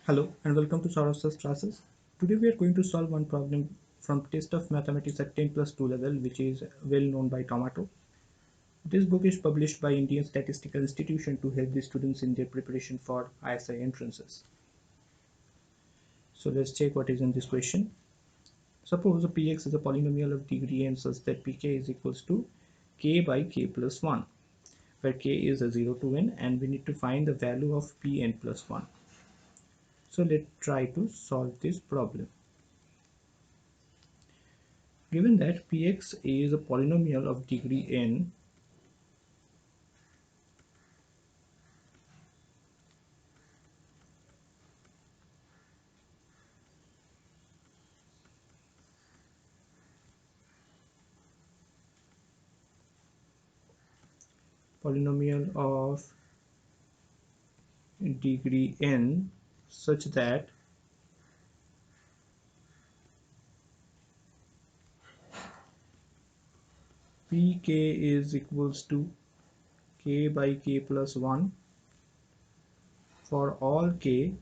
Hello and welcome to Saras's classes. Today we are going to solve one problem from Test of Mathematics at 10 plus 2 level, which is well known by Tomato. This book is published by Indian Statistical Institute to help the students in their preparation for I.S.I entrances. So let's check what is in this question. Suppose a px is a polynomial of degree n such that pk is equals to k by k plus 1, where k is a 0 to n and we need to find the value of pn plus 1. So let's try to solve this problem. Given that Px is a polynomial of degree n, such that Pk is equals to k by k plus 1 for all k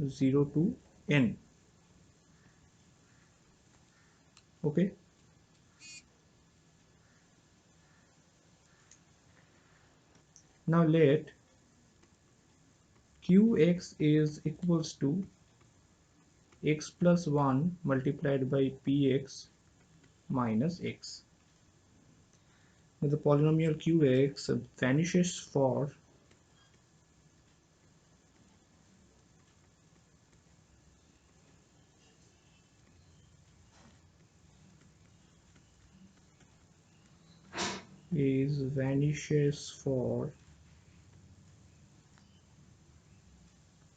0 to n. Okay. Now let Qx is equals to x plus 1 multiplied by Px minus x. Now the polynomial Qx vanishes for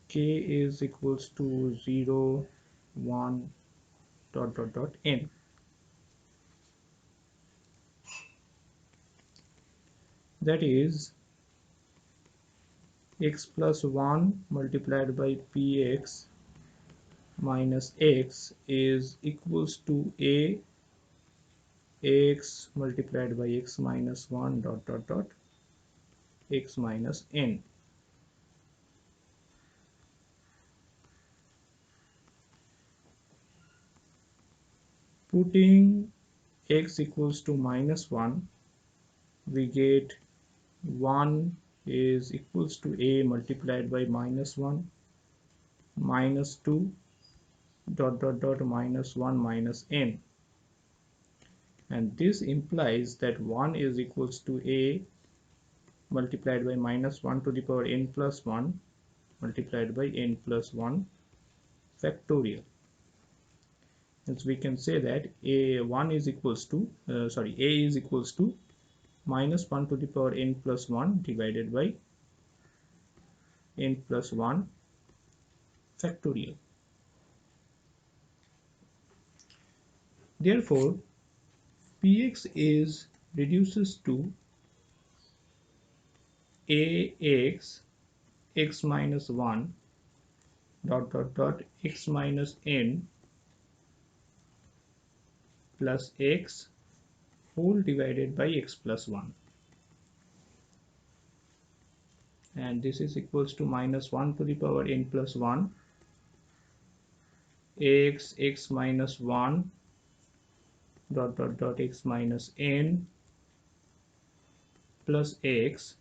k is equals to 0, 1, n. That is x plus 1 multiplied by px minus x is equals to x multiplied by x minus 1 x minus n. Putting x equals to minus 1, we get 1 is equals to a multiplied by minus 1 minus 2 minus 1 minus n, and this implies that 1 is equals to a multiplied by minus 1 to the power n plus 1 multiplied by n plus 1 factorial. Hence we can say that a is equals to minus 1 to the power n plus 1 divided by n plus 1 factorial. Therefore px is reduces to ax x minus 1 x minus n plus x whole divided by x plus 1, and this is equals to minus 1 to the power n plus 1 x minus 1 x minus n plus x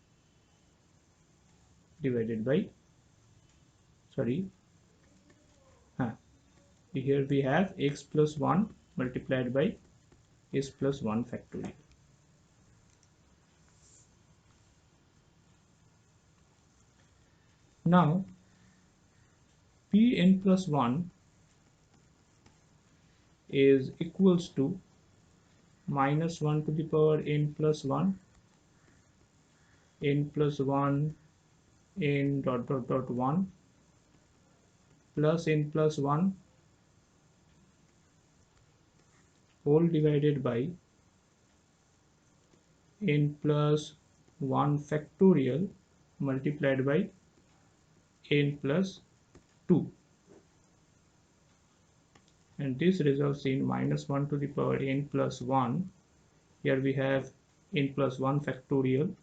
divided by here we have x plus 1 multiplied by s plus 1 factorial. Now Pn plus 1 is equals to minus 1 to the power n plus 1 n plus 1 n 1 plus n plus 1 whole divided by n plus 1 factorial multiplied by n plus 2, and this results in minus 1 to the power n plus 1. Here we have n plus 1 factorial,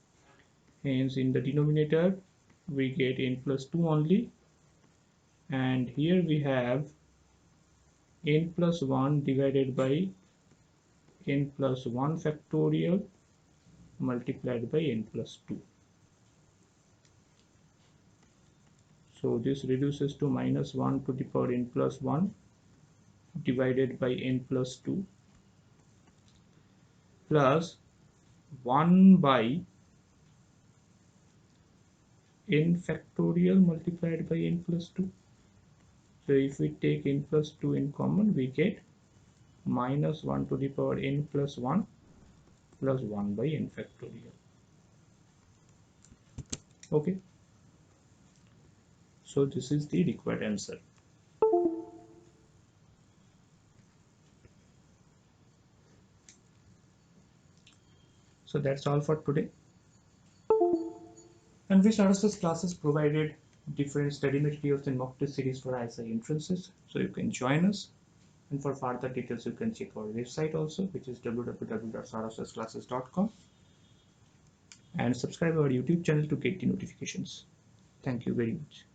hence in the denominator we get n plus 2 only, and here we have n plus 1 divided by n plus 1 factorial multiplied by n plus 2. So this reduces to minus 1 to the power n plus 1 divided by n plus 2 plus 1 by n factorial multiplied by n plus 2. So if we take n plus 2 in common, we get minus 1 to the power n plus 1 plus 1 by n factorial. Okay, so this is the required answer. So that's all for today. And we started classes provided different study materials and mock test series for I.S.I entrances, so you can join us. And for further details, you can check our website also, which is www.sarasasclasses.com, and subscribe our YouTube channel to get the notifications. Thank you very much.